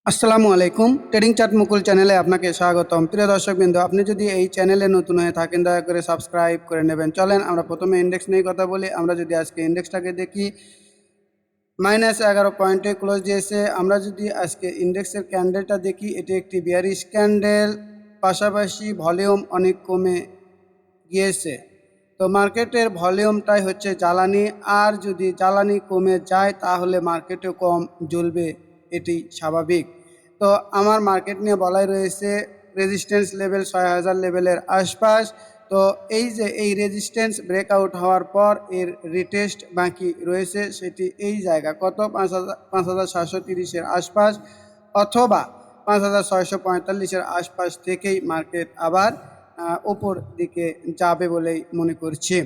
আসসালামু আলাইকুম। Trading chart মুকুল চ্যানেলে আপনাকে স্বাগতম। প্রিয় দর্শকবৃন্দ, আপনি যদি এই চ্যানেলে নতুন হয়ে থাকেন দয়া করে সাবস্ক্রাইব করে নেবেন। চলেন আমরা প্রথমে ইন্ডেক্স নিয়ে কথা বলি। আমরা যদি আজকে ইন্ডেক্সটাকে দেখি, -11 পয়েন্টে ক্লোজ দিয়েছে। আমরা যদি আজকে ইন্ডেক্সের ক্যান্ডেলটা দেখি, এটি একটি বিয়ারিশ ক্যান্ডেল, পাশাপাশি ভলিউম অনেক কমে গিয়েছে। তো মার্কেটের ভলিউমটাই হচ্ছে জ্বালানি, আর যদি জ্বালানি কমে যায় তাহলে মার্কেটও কম জ্বলবে, এটি স্বাভাবিক। তো আমার মার্কেট নিয়ে বলাই রয়েছে রেজিস্ট্যান্স লেভেল ৬০০০ লেভেলের আশপাশ। তো এই যে এই রেজিস্ট্যান্স ব্রেকআউট হওয়ার পর এর রিটেস্ট বাকি রয়েছে, সেটি এই জায়গা কত ৫,৭৩০-এর আশপাশ অথবা ৫,৬৪৫-এর আশপাশ থেকেই মার্কেট আবার উপর দিকে যাবে বলেই মনে করছি।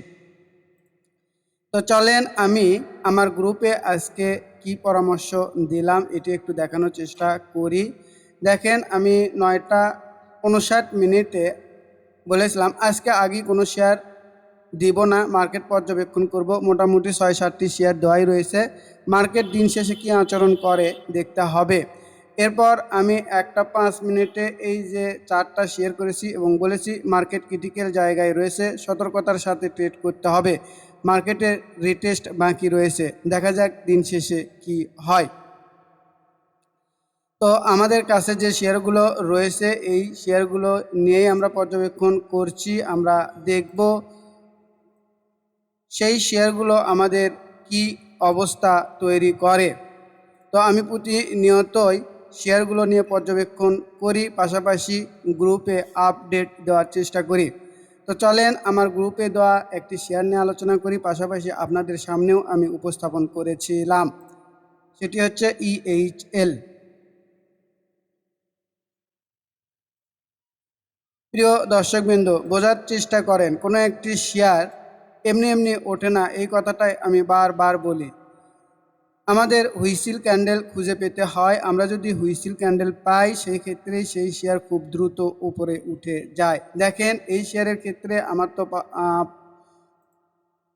তো চলেন আমি আমার গ্রুপে আজকে কি পরামর্শ দিলাম এটি একটু দেখানোর চেষ্টা করি। দেখেন, আমি 9টা 59 বলেছিলাম আজকে আগে কোনো শেয়ার দিব না, মার্কেট পর্যবেক্ষণ করব। মোটামুটি ৬-৭টি শেয়ার দেওয়াই রয়েছে। মার্কেট দিন শেষে কী আচরণ করে দেখতে হবে। এরপর আমি 1টা 5 এই যে চার্টটা শেয়ার করেছি এবং বলেছি মার্কেট ক্রিটিক্যাল জায়গায় রয়েছে, সতর্কতার সাথে ট্রেড করতে হবে। মার্কেটের রিটেস্ট বাকি রয়েছে, দেখা যাক দিন শেষে কি হয়। তো আমাদের কাছে যে শেয়ারগুলো রয়েছে এই শেয়ারগুলো নিয়েই আমরা পর্যবেক্ষণ করছি। আমরা দেখব সেই শেয়ারগুলো আমাদের কি অবস্থা তৈরি করে। তো আমি প্রতিনিয়তই শেয়ারগুলো নিয়ে পর্যবেক্ষণ করি, পাশাপাশি গ্রুপে আপডেট দেওয়ার চেষ্টা করি। তো চলেন আমার গ্রুপে দেওয়া একটি শেয়ার নিয়ে আলোচনা করি, পাশাপাশি আপনাদের সামনেও আমি উপস্থাপন করেছিলাম। সেটি হচ্ছে EHL। প্রিয় দর্শকবৃন্দ, বোঝার চেষ্টা করেন, কোনো একটি শেয়ার এমনি এমনি ওঠে না, এই কথাটাই আমি বারবার বলি। আমাদের হুইসিল ক্যান্ডেল খুঁজে পেতে হয়। আমরা যদি হুইসিল ক্যান্ডেল পাই সেই ক্ষেত্রে সেই শেয়ার খুব দ্রুত উপরে উঠে যায়। দেখেন, এই শেয়ারের ক্ষেত্রে আমার তো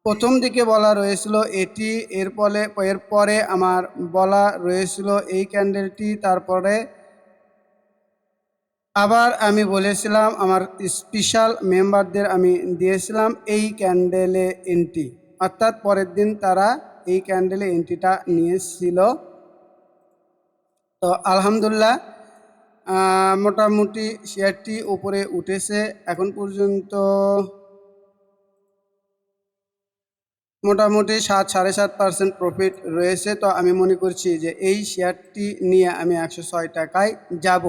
প্রথম দিকে বলা রয়েছিল এটি, এরপরে আমার বলা রয়েছিল এই ক্যান্ডেলটি, তারপরে আবার আমি বলেছিলাম আমার স্পেশাল মেম্বারদের আমি দিয়েছিলাম এই ক্যান্ডেলে এন্ট্রি, অর্থাৎ পরের দিন তারা এই ক্যান্ডেলে এন্ট্রিটা নিয়েছিল। তো আলহামদুলিল্লাহ, মোটামুটি শেয়ারটি উপরে উঠেছে। এখন পর্যন্ত মোটামুটি 7-7.5% প্রফিট রয়েছে। তো আমি মনে করছি যে এই শেয়ারটি নিয়ে আমি 106 টাকায় যাব।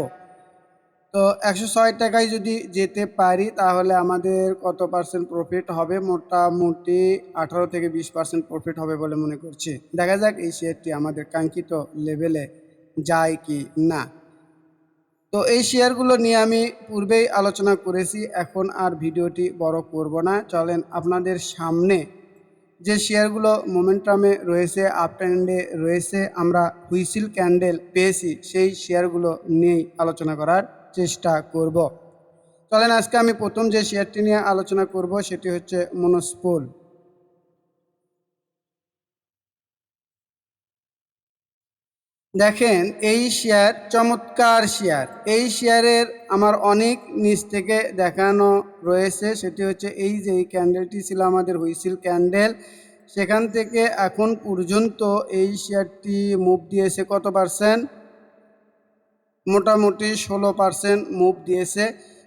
তো 106 টাকায় যদি যেতে পারি তাহলে আমাদের কত পার্সেন্ট প্রফিট হবে? মোটামুটি 18-20% প্রফিট হবে বলে মনে করছি। দেখা যাক এই শেয়ারটি আমাদের কাঙ্ক্ষিত লেভেলে যায় কি না। তো এই শেয়ারগুলো নিয়ে আমি পূর্বেই আলোচনা করেছি, এখন আর ভিডিওটি বড় করব না। চলেন আপনাদের সামনে যে শেয়ারগুলো মোমেন্টামে রয়েছে, আপ ট্রেন্ডে রয়েছে, আমরা হুইসিল ক্যান্ডেল পেয়েছি, সেই শেয়ারগুলো নিয়েই আলোচনা করার চেষ্টা করব। চলেন আজকে আমি প্রথম যে শেয়ারটি নিয়ে আলোচনা করব সেটি হচ্ছে মনোস্পোল। দেখেন, এই শেয়ার চমৎকার শেয়ার। এই শেয়ারের আমার অনেক নিচ থেকে দেখানো রয়েছে, সেটি হচ্ছে এই যে এই ক্যান্ডেলটি ছিল আমাদের হুইসিল ক্যান্ডেল, সেখান থেকে এখন পর্যন্ত এই শেয়ারটি মুভ দিয়েছে কত পার্সেন্ট? মোটামুটি 16% মুভ দিয়েছে।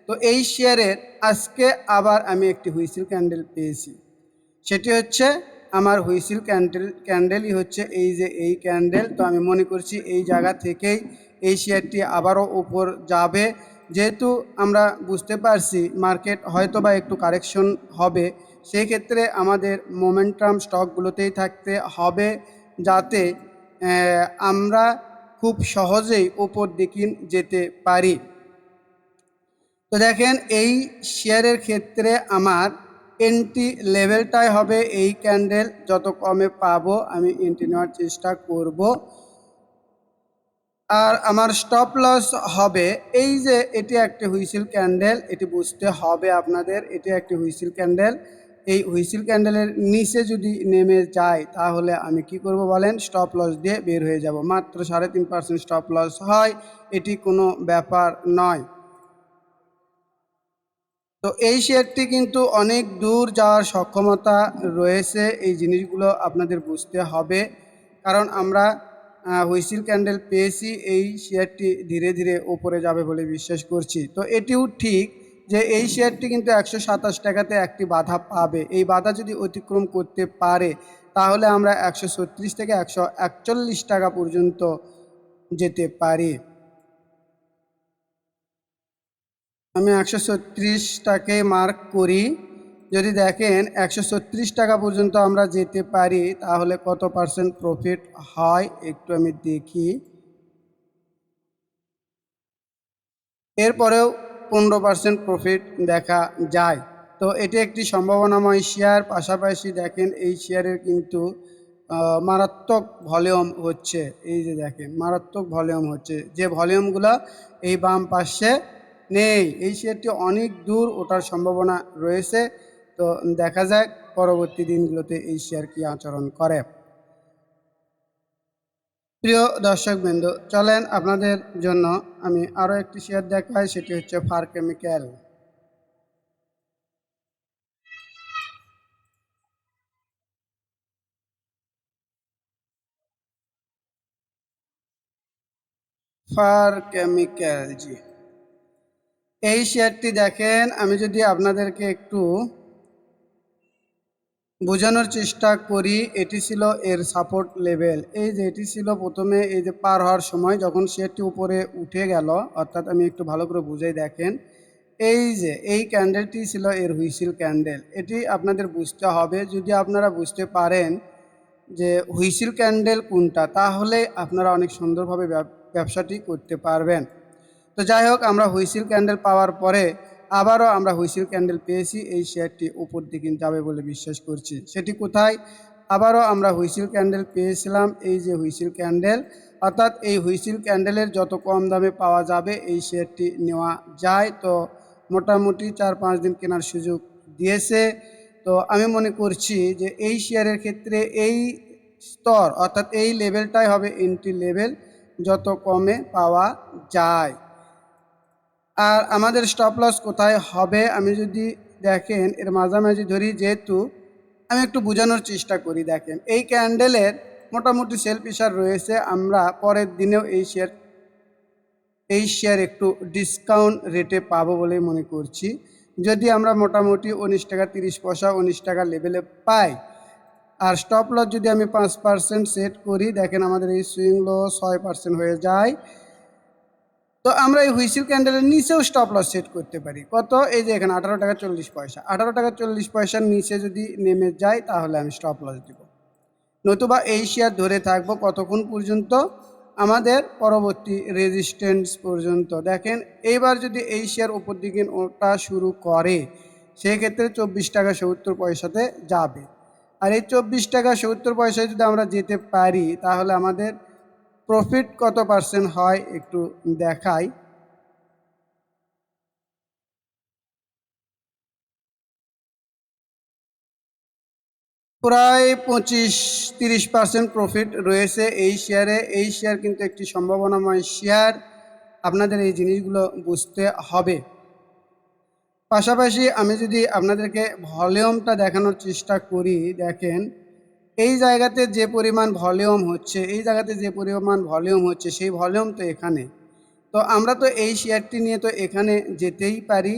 তো এই শেয়ারের আজকে আবার আমি একটি হুইসিল ক্যান্ডেল পেয়েছি, সেটি হচ্ছে আমার হুইসিল ক্যান্ডেলই হচ্ছে এই যে এই ক্যান্ডেল। তো আমি মনে করছি এই জায়গা থেকেই এই শেয়ারটি আবারও উপর যাবে, যেহেতু আমরা বুঝতে পারছি মার্কেট হয়তো বা একটু কারেকশন হবে। সেই ক্ষেত্রে আমাদের মোমেন্টাম স্টকগুলোতেই থাকতে হবে, যাতে আমরা খুব সহজেই উপর দিকে যেতে পারি। তো দেখেন, এই শেয়ারের ক্ষেত্রে আমার এন্ট্রি লেভেলটাই হবে এই ক্যান্ডেল, যত কমে পাবো আমি এন্ট্রি নেওয়ার চেষ্টা করব। আর আমার স্টপ লস হবে এই যে এটি একটি হুইসিল ক্যান্ডেল, এটি বুঝতে হবে আপনাদের, এটি একটি হুইসিল ক্যান্ডেল। এই হুইসেল ক্যান্ডেলের নিচে যদি নেমে যায় তাহলে আমি কি করব বলেন, স্টপ লস দিয়ে বের হয়ে যাব। মাত্র 3.5% স্টপ লস হয়, এটি কোনো ব্যাপার নয়। তো এই শেয়ারটি কিন্তু অনেক দূর যাওয়ার সক্ষমতা রয়েছে, এই জিনিসগুলো আপনাদের বুঝতে হবে। কারণ আমরা হুইসেল ক্যান্ডেল পেয়েছি, এই শেয়ারটি ধীরে ধীরে ওপরে যাবে বলে বিশ্বাস করছি। তো এটিও ঠিক যে এই শেয়ারটি কিন্তু 127 টাকাতে একটি বাধা পাবে। এই বাধা যদি অতিক্রম করতে পারে তাহলে আমরা 136 থেকে 141 টাকা পর্যন্ত যেতে পারি। আমি 136টাকে মার্ক করি। যদি দেখেন 136 টাকা পর্যন্ত আমরা যেতে পারি তাহলে কত পার্সেন্ট প্রফিট হয় একটু আমি দেখি। এরপরেও 15% প্রফিট দেখা যায়। তো এটি একটি সম্ভাবনাময় শেয়ার। পাশাপাশি দেখেন এই শেয়ারের কিন্তু মারাত্মক ভলিউম হচ্ছে। এই যে দেখেন মারাত্মক ভলিউম হচ্ছে, যে ভলিউমগুলো এই বাম পাশে নেই। এই শেয়ারটি অনেক দূর ওঠার সম্ভাবনা রয়েছে। তো দেখা যাক পরবর্তী দিনগুলোতে এই শেয়ার কী আচরণ করে। প্রিয় দর্শকবৃন্দ, চলেন আপনাদের জন্য আমি আরও একটি শেয়ার দেখাই, সেটি হচ্ছে ফার কেমিক্যাল। ফার কেমিক্যাল, জি, এই শেয়ারটি দেখেন আমি যদি আপনাদেরকে একটু বোঝানোর চেষ্টা করি। এটি ছিল এর সাপোর্ট লেভেল। এই যে এটি ছিল প্রথমে এই যে পার হওয়ার সময় যখন শেয়ারটি উপরে উঠে গেল, অর্থাৎ আমি একটু ভালো করে বুঝাই দেখেন, এই যে এই ক্যান্ডেলটি ছিল এর হুইসেল ক্যান্ডেল। এটি আপনাদের বুঝতে হবে। যদি আপনারা বুঝতে পারেন যে হুইসেল ক্যান্ডেল কোনটা তাহলে আপনারা অনেক সুন্দরভাবে ব্যবসাটি করতে পারবেন। তো যাই হোক, আমরা হুইসেল ক্যান্ডেল পাওয়ার পরে আবারও আমরা হুইসেল ক্যান্ডেল পেয়েছি, এই শেয়ারটি উপর দিকে যাবে বলে বিশ্বাস করছি। সেটি কোথায়? আবারও আমরা হুইসেল ক্যান্ডেল পেয়েছিলাম, এই যে হুইসেল ক্যান্ডেল, অর্থাৎ এই হুইসেল ক্যান্ডেলের যত কম দামে পাওয়া যাবে এই শেয়ারটি নেওয়া যায়। তো মোটামুটি 4-5 দিন কেনার সুযোগ দিয়েছে। তো আমি মনে করছি যে এই শেয়ারের ক্ষেত্রে এই স্তর অর্থাৎ এই লেভেলটাই হবে এন্ট্রি লেভেল, যত কমে পাওয়া যায়। আর আমাদের স্টপ লস কোথায় হবে আমি যদি দেখেন এর মাঝামাঝি ধরি, যেহেতু আমি একটু বোঝানোর চেষ্টা করি। দেখেন এই ক্যান্ডেলের মোটামুটি সেল প্রেশার রয়েছে, আমরা পরের দিনেও এই শেয়ার একটু ডিসকাউন্ট রেটে পাবো বলে মনে করছি। যদি আমরা মোটামুটি 19 টাকা 30 পয়সা 19 টাকা লেভেলে পাই, আর স্টপ লস যদি আমি 5% সেট করি, দেখেন আমাদের এই সুইং লো 6% হয়ে যায়। তো আমরা এই হুইসেল ক্যান্ডেলের নিচেও স্টপ লস সেট করতে পারি। কত? এই যে এখানে 18 টাকা 40 পয়সা, 18 টাকা 40 পয়সার নিচে যদি নেমে যায় তাহলে আমি স্টপ লস দিব। নতুবা এই শেয়ার ধরে থাকবো কতক্ষণ পর্যন্ত? আমাদের পরবর্তী রেজিস্ট্যান্স পর্যন্ত। দেখেন এইবার যদি এই শেয়ার উপর দিকে ওঠা শুরু করে সেক্ষেত্রে 24 টাকা 70 পয়সাতে যাবে। আর এই 24 টাকা 70 পয়সায় যদি আমরা যেতে পারি তাহলে আমাদের প্রফিট কত পার্সেন্ট হয় একটু দেখাই। প্রায় 25-30% প্রফিট রয়েছে এই শেয়ারে। এই শেয়ার কিন্তু একটি সম্ভাবনাময় শেয়ার, আপনাদের এই জিনিসগুলো বুঝতে হবে। পাশাপাশি আমি যদি আপনাদেরকে ভলিউমটা দেখানোর চেষ্টা করি, দেখেন এই জায়গাতে যে পরিমাণ ভলিউম হচ্ছে, এই জায়গাতে যে পরিমাণ ভলিউম হচ্ছে সেই ভলিউম তো এখানে। তো আমরা তো এই শেয়ারটি নিয়ে তো এখানে যেতেই পারি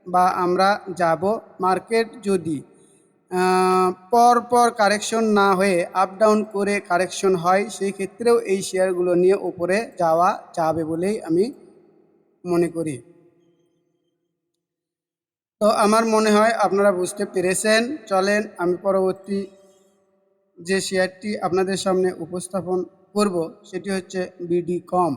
বা আমরা যাব। মার্কেট যদি পর পর কারেকশন না হয়ে আপ ডাউন করে কারেকশন হয় সেই ক্ষেত্রেও এই শেয়ারগুলো নিয়ে উপরে যাওয়া যাবে বলেই আমি মনে করি। তো আমার মনে হয় আপনারা বুঝতে পেরেছেন। চলেন আমি পরবর্তী যে শেয়ারটি আপনাদের সামনে উপস্থাপন করব সেটি হচ্ছে বিডি কম।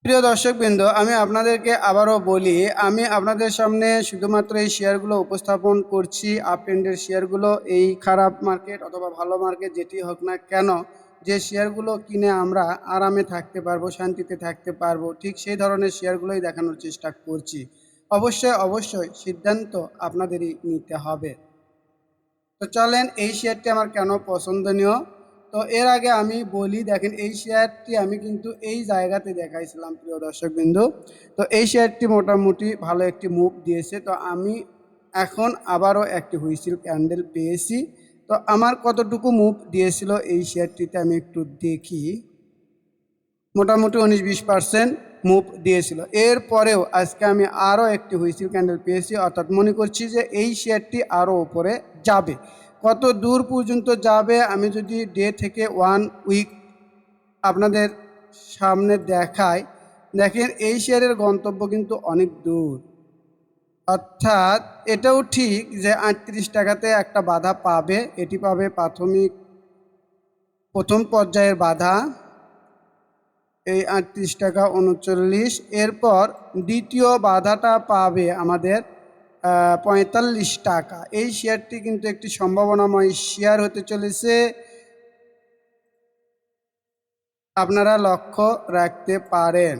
প্রিয় দর্শকবৃন্দ, আমি আপনাদেরকে আবারও বলি, আমি আপনাদের সামনে শুধুমাত্র এই শেয়ারগুলো উপস্থাপন করছি, আপ ট্রেন্ডের শেয়ারগুলো। এই খারাপ মার্কেট অথবা ভালো মার্কেট যেটি হোক না কেন, যে শেয়ারগুলো কিনে আমরা আরামে থাকতে পারবো, শান্তিতে থাকতে পারবো, ঠিক সেই ধরনের শেয়ারগুলোই দেখানোর চেষ্টা করছি। অবশ্যই অবশ্যই সিদ্ধান্ত আপনাদেরই নিতে হবে। তো চলেন এই শেয়ারটি আমার কেন পছন্দনীয়। তো এর আগে আমি বলি, দেখেন এই শেয়ারটি আমি কিন্তু এই জায়গাতে দেখাইছিলাম প্রিয় দর্শকবৃন্দ। তো এই শেয়ারটি মোটামুটি ভালো একটি মুভ দিয়েছে। তো আমি এখন আবারও একটি হুইসেল ক্যান্ডেল পেয়েছি। তো আমার কতটুকু মুভ দিয়েছিল এই শেয়ারটিতে আমি একটু দেখি। মোটামুটি 19-20% মুভ দিয়েছিল। এরপরেও আজকে আমি আরও একটি হুইসেল ক্যান্ডেল পেয়েছি, অর্থাৎ মনে করছি যে এই শেয়ারটি আরও উপরে যাবে। কত দূর পর্যন্ত যাবে আমি যদি ডে থেকে 1 উইক আপনাদের সামনে দেখাই, দেখেন এই শেয়ারের গন্তব্য কিন্তু অনেক দূর। অর্থাৎ এটাও ঠিক যে 38 টাকাতে একটা বাধা পাবে, এটি পাবে প্রথম পর্যায়ের বাধা, এই 38 টাকা 39। এরপর দ্বিতীয় বাধাটা পাবে আমাদের 45 টাকা। এই শেয়ারটি কিন্তু একটি সম্ভাবনাময় শেয়ার হতে চলেছে, আপনারা লক্ষ্য রাখতে পারেন।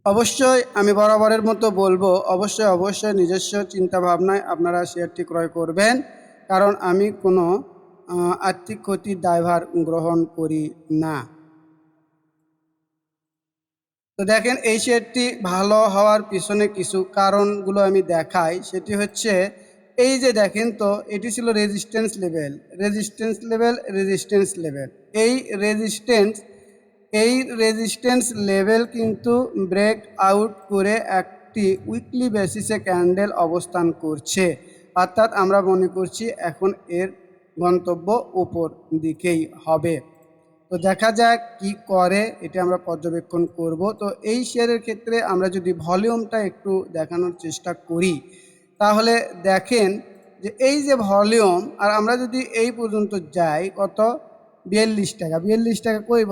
অবশ্যই আমি বরাবরের মতো বলবো, অবশ্যই অবশ্যই নিজস্ব চিন্তাভাবনায় আপনারা শেয়ারটি ক্রয় করবেন, কারণ আমি কোনো আর্থিক ক্ষতির দায়ভার গ্রহণ করি না। তো দেখেন এই শেয়ারটি ভালো হওয়ার পিছনে কিছু কারণগুলো আমি দেখাই। সেটি হচ্ছে এই যে দেখেন, তো এটি ছিল resistance level, resistance level, resistance level. এই রেজিস্ট্যান্স লেভেল কিন্তু ব্রেক আউট করে একটি উইকলি বেসিসে ক্যান্ডেল অবস্থান করছে, অর্থাৎ আমরা মনে করছি এখন এর গন্তব্য উপর দিকেই হবে। তো দেখা যাক কি করে, এটা আমরা পর্যবেক্ষণ করব। তো এই শেয়ারের ক্ষেত্রে আমরা যদি ভলিউমটা একটু দেখানোর চেষ্টা করি, তাহলে দেখেন যে এই যে ভলিউম, আর আমরা যদি এই পর্যন্ত যাই কত, 42 টাকা, 42 টাকা কই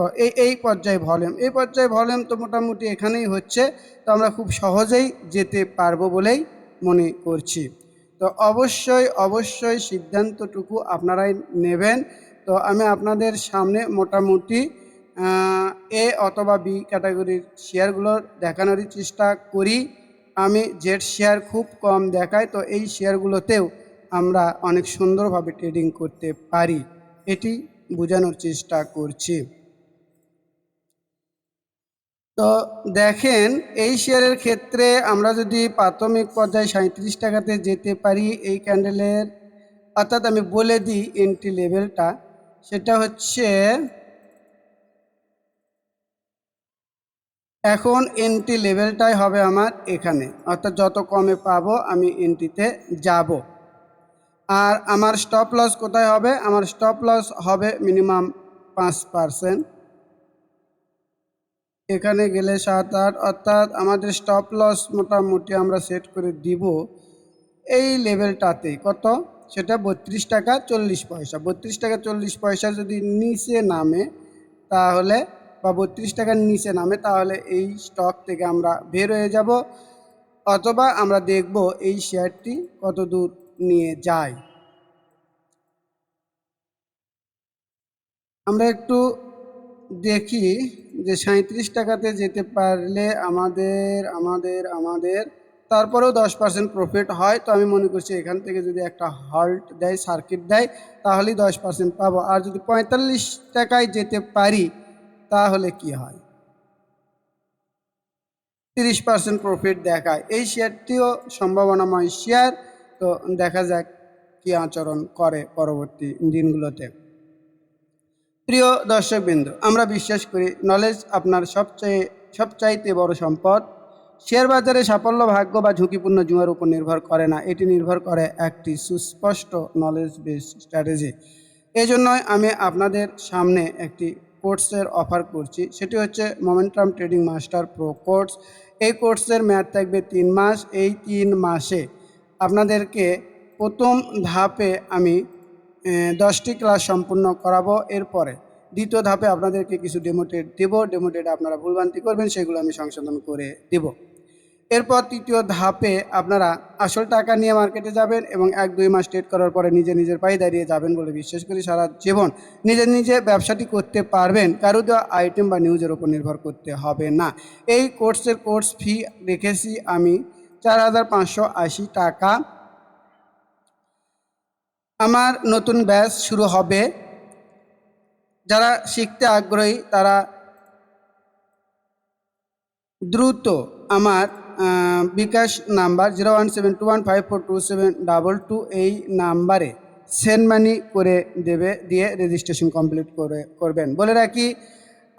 এই পর্যায়ে ভলিউম, এই পর্যায়ে ভলিউম তো মোটামুটি এখানেই হচ্ছে। তো আমরা খুব সহজেই যেতে পারবো বলেই মনে করছি। তো অবশ্যই অবশ্যই সিদ্ধান্তটুকু আপনারাই নেবেন। তো আমি আপনাদের সামনে মোটামুটি এ অথবা বি ক্যাটাগরির শেয়ারগুলো দেখানোরই চেষ্টা করি। আমি জেড শেয়ার খুব কম দেখাই, তো এই শেয়ারগুলোতেও আমরা অনেক সুন্দরভাবে ট্রেডিং করতে পারি, এটি বোঝানোর চেষ্টা করছি। তো দেখেন এই শেয়ারের ক্ষেত্রে আমরা যদি প্রাথমিক পর্যায়ে 37 টাকাতে যেতে পারি এই ক্যান্ডেলের, অর্থাৎ আমি বলে দিই এন্ট্রি লেভেলটা, সেটা হচ্ছে এখন এন্ট্রি লেভেলটাই হবে আমার এখানে, অর্থাৎ যত কমে পাবো আমি এন্ট্রিতে যাব। আর আমার স্টপ লস কোথায় হবে, আমার স্টপ লস হবে মিনিমাম 5%। এখানে গেলে 7-8, অর্থাৎ আমাদের স্টপ লস মোটামুটি আমরা সেট করে দিব এই লেভেলটাতে, কত, সেটা 32 টাকা 40 পয়সা। 32 টাকা 40 পয়সা যদি নিচে নামে তাহলে, বা 32 টাকার নিচে নামে, তাহলে এই স্টক থেকে আমরা বের হয়ে যাব, অথবা আমরা দেখব এই শেয়ারটি কত দূর নিয়ে যায়। আমরা একটু দেখি যে 37 টাকাতে যেতে পারলে আমাদের আমাদের আমাদের তারপরেও 10% প্রফিট হয়। তো আমি মনে করছি এখান থেকে যদি একটা হল্ট দেয়, সার্কিট দেয়, তাহলেই 10% পাবো। আর যদি 45 টাকায় যেতে পারি তাহলে কি হয়, 30% প্রফিট দেখায়। এই শেয়ারটিও সম্ভাবনাময় শেয়ার। তো দেখা যাক কী আচরণ করে পরবর্তী দিনগুলোতে। প্রিয় দর্শকবৃন্দ, আমরা বিশ্বাস করি নলেজ আপনার সবচাইতে বড় সম্পদ। শেয়ার বাজারে সাফল্য ভাগ্য বা ঝুঁকিপূর্ণ জুয়ার উপর নির্ভর করে না, এটি নির্ভর করে একটি সুস্পষ্ট নলেজ বেস স্ট্র্যাটেজি। এই জন্যই আমি আপনাদের সামনে একটি কোর্সের অফার করছি, সেটি হচ্ছে momentum trading master pro course. এই কোর্সের মেয়াদ থাকবে 3 মাস। এই 3 মাসে আপনাদেরকে প্রথম ধাপে আমি 10টি ক্লাস সম্পূর্ণ করাবো। এরপরে দ্বিতীয় ধাপে আপনাদেরকে কিছু ডেমো ট্রেড দেবো, ডেমো ট্রেডে আপনারা ভুলভ্রান্তি করবেন, সেগুলো আমি সংশোধন করে দেব। এরপর তৃতীয় ধাপে আপনারা আসল টাকা নিয়ে মার্কেটে যাবেন এবং 1-2 মাস ট্রেড করার পরে নিজের পায়ে দাঁড়িয়ে যাবেন বলে বিশ্বাস করি। সারা জীবন নিজে ব্যবসাটি করতে পারবেন, কারো দেওয়া আইটেম বা নিউজের উপর নির্ভর করতে হবে না। এই কোর্স ফি রেখেছি আমি 4,580 টাকা। আমার নতুন ব্যাচ শুরু হবে। যারা শিখতে আগ্রহী তারা দ্রুত আমার বিকাশ নাম্বার 0172154272 এই নাম্বারে সেন্ড মানি করে দিয়ে রেজিস্ট্রেশন কমপ্লিট করবেন। বলে রাখি,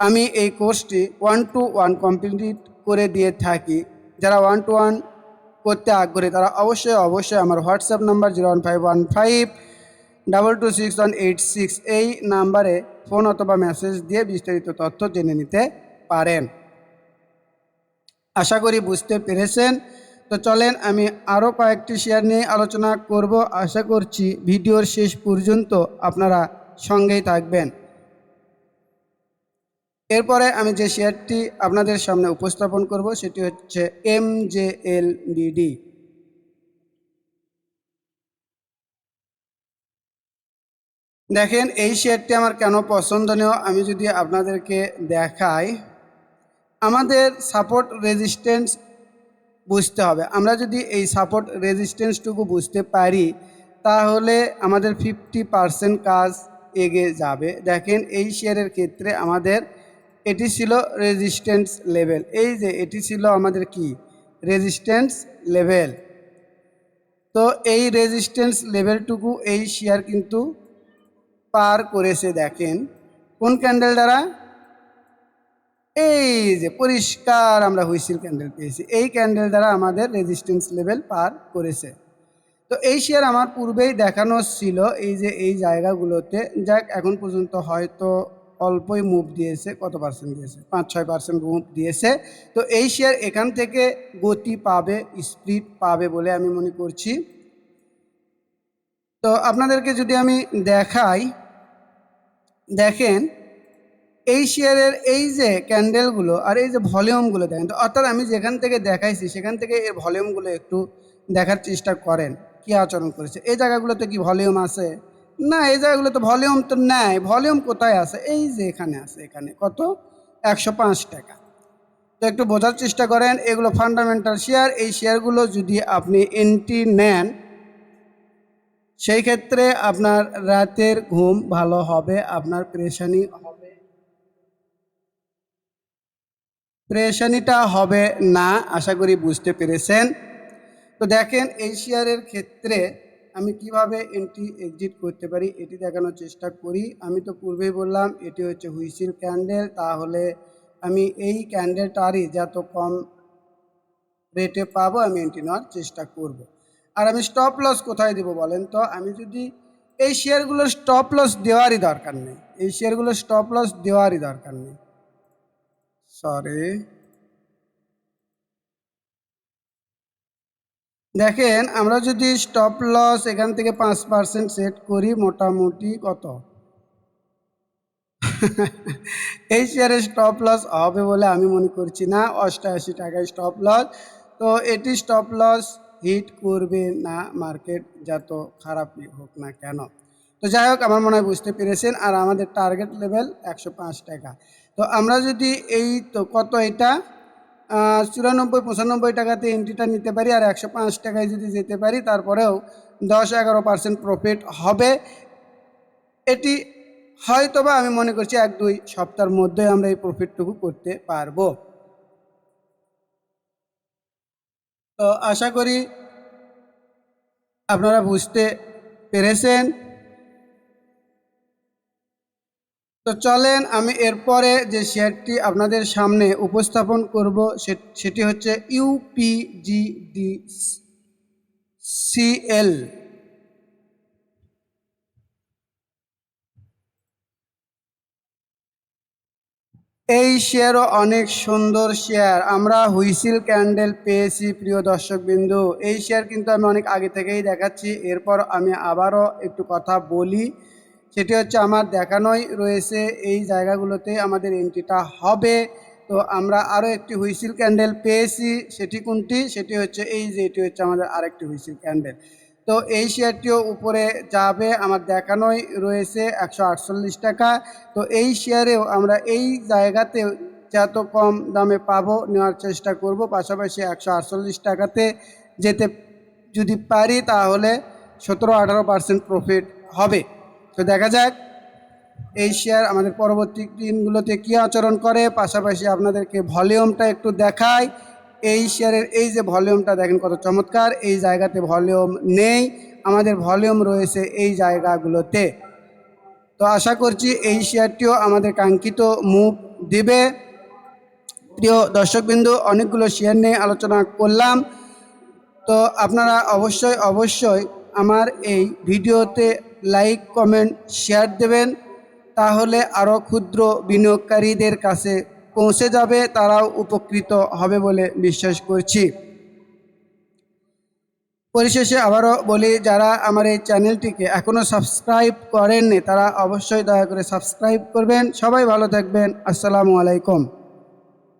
আমি এই কোর্সটি 1-to-1 কমপ্লিট করে দিয়ে থাকি। যারা 1-to-1 করতে আগ্রহী তারা অবশ্যই আমার হোয়াটসঅ্যাপ নাম্বার 01515226186 এই নাম্বারে ফোন অথবা মেসেজ দিয়ে বিস্তারিত তথ্য জেনে নিতে পারেন। আশা করি বুঝতে পেরেছেন। তো চলেন আমি আরও কয়েকটি শেয়ার নিয়ে আলোচনা করব। আশা করছি ভিডিওর শেষ পর্যন্ত আপনারা সঙ্গেই থাকবেন। এরপরে আমি যে শেয়ারটি আপনাদের সামনে উপস্থাপন করব সেটি হচ্ছে MJLBD। দেখেন এই শেয়ারটি আমার কেন পছন্দনীয় আমি যদি আপনাদেরকে দেখাই। আমাদের সাপোর্ট রেজিস্ট্যান্স বুঝতে হবে। আমরা যদি এই সাপোর্ট রেজিস্ট্যান্সটুকু বুঝতে পারি তাহলে আমাদের 50% কাজ এগিয়ে যাবে। দেখেন এই শেয়ারের ক্ষেত্রে আমাদের এটি ছিল রেজিস্ট্যান্স লেভেল। এই যে এটি ছিল আমাদের কি রেজিস্ট্যান্স লেভেল। তো এই রেজিস্ট্যান্স লেভেলটুকু এই শেয়ার কিন্তু পার করেছে। দেখেন কোন ক্যান্ডেল দ্বারা, এই যে পরিষ্কার আমরা হুইসেল ক্যান্ডেল পেয়েছি, এই ক্যান্ডেল দ্বারা আমাদের রেজিস্ট্যান্স লেভেল পার করেছে। তো এই শেয়ার আমার পূর্বেই দেখানো ছিল এই যে এই জায়গাগুলোতে। যাক এখন পর্যন্ত হয়তো অল্পই মুভ দিয়েছে, কত পার্সেন্ট দিয়েছে, 5-6% মুভ দিয়েছে। তো এই শেয়ার এখান থেকে গতি পাবে, স্পিড পাবে বলে আমি মনে করছি। তো আপনাদেরকে যদি আমি দেখাই, দেখেন এই শেয়ারের এই যে ক্যান্ডেলগুলো আর এই যে ভলিউমগুলো দেখেন। তো অর্থাৎ আমি যেখান থেকে দেখাইছি সেখান থেকে এর ভলিউমগুলো একটু দেখার চেষ্টা করেন কী আচরণ করেছে। এই জায়গাগুলোতে কি ভলিউম আছে? না, এই জায়গাগুলো তো ভলিউম তো নেই। ভলিউম কোথায় আছে? এই যে এখানে আছে, এখানে কত, 105 টাকা। তো একটু বোঝার চেষ্টা করেন, এগুলো ফান্ডামেন্টাল শেয়ার। এই শেয়ারগুলো যদি আপনি এন্ট্রি নেন সেই ক্ষেত্রে আপনার রাতের ঘুম ভালো হবে, আপনার প্রেশানিটা হবে না। আশা করি বুঝতে পেরেছেন। তো দেখেন এই শেয়ারের ক্ষেত্রে আমি কিভাবে এন্ট্রি এক্সিট করতে পারি এটি দেখানোর চেষ্টা করি। আমি তো পূর্বেই বললাম এটি হচ্ছে হুইসেল ক্যান্ডেল, তাহলে আমি এই ক্যান্ডেলটারই যত কম রেটে পাবো আমি এন্ট্রি নেওয়ার চেষ্টা করব। আর আমি স্টপ লস কোথায় দেবো বলেন তো? আমি যদি এই শেয়ারগুলোর স্টপ লস দেওয়ারই দরকার নেই, এই শেয়ারগুলোর স্টপ লস দেওয়ারই দরকার নেই, সরি। দেখেন আমরা যদি স্টপ লস এখান থেকে 5% সেট করি, মোটামুটি কত এই শেয়ারে স্টপ লস হবে বলে আমি মনে করছি না। 88 টাকায় স্টপ লস। তো এটি স্টপ লস হিট করবে না, মার্কেট যত খারাপই হোক না কেন। তো যাই হোক, আমার মনে হয় বুঝতে পেরেছেন। আর আমাদের টার্গেট লেভেল 105 টাকা। তো আমরা যদি এই তো কত এটা 94-95 টাকাতে এন্ট্রিটা নিতে পারি আর 105 টাকায় যদি যেতে পারি, তারপরেও 10-11% প্রফিট হবে। এটি হয়তোবা আমি মনে করছি 1-2 সপ্তাহের মধ্যে আমরা এই প্রফিটটুকু করতে পারবো। তো আশা করি আপনারা বুঝতে পেরেছেন। তো চলেন আমি এরপরে যে শেয়ারটি আপনাদের সামনে উপস্থাপন করব সেটি হচ্ছে UPGDCL। এই শেয়ারও অনেক সুন্দর শেয়ার। আমরা হুইসেল ক্যান্ডেল পেয়েছি প্রিয় দর্শকবিন্দু। এই শেয়ার কিন্তু আমি অনেক আগে থেকেই দেখাচ্ছি। এরপর আমি আবারও একটু কথা বলি, সেটি হচ্ছে আমার দেখানোই রয়েছে এই জায়গাগুলোতে আমাদের এন্ট্রিটা হবে। তো আমরা আরও একটি হুইসেল ক্যান্ডেল পেয়েছি, সেটি কোনটি? সেটি হচ্ছে এই যে এটি হচ্ছে আমাদের আরেকটি হুইসেল ক্যান্ডেল। তো এই শেয়ারটিও উপরে যাবে, আমার দেখানোই রয়েছে 148 টাকা। তো এই শেয়ারেও আমরা এই জায়গাতে যত কম দামে পাবো নেওয়ার চেষ্টা করব, পাশাপাশি 148 টাকাতে যেতে যদি পারি তাহলে 17-18% প্রফিট হবে। তো দেখা যাক এই শেয়ার আমাদের পরবর্তী দিনগুলোতে কী আচরণ করে। পাশাপাশি আপনাদেরকে ভলিউমটা একটু দেখাই। এই শেয়ারের এই যে ভলিউমটা দেখেন কত চমৎকার, এই জায়গাতে ভলিউম নেই, আমাদের ভলিউম রয়েছে এই জায়গাগুলোতে। তো আশা করছি এই শেয়ারটিও আমাদের কাঙ্ক্ষিত মুভ দিবে। প্রিয় দর্শকবিন্দু, অনেকগুলো শেয়ার নিয়ে আলোচনা করলাম। তো আপনারা অবশ্যই আমার এই ভিডিওতে লাইক, কমেন্ট, শেয়ার দেবেন, তাহলে আরও ক্ষুদ্র বিনিয়োগকারীদের কাছে পৌঁছে যাবে, তারাও উপকৃত হবে বলে বিশ্বাস করছি। পরিশেষে আবারও বলি, যারা আমার এই চ্যানেলটিকে এখনও সাবস্ক্রাইব করেননি তারা অবশ্যই দয়া করে সাবস্ক্রাইব করবেন। সবাই ভালো থাকবেন। আসসালামু আলাইকুম।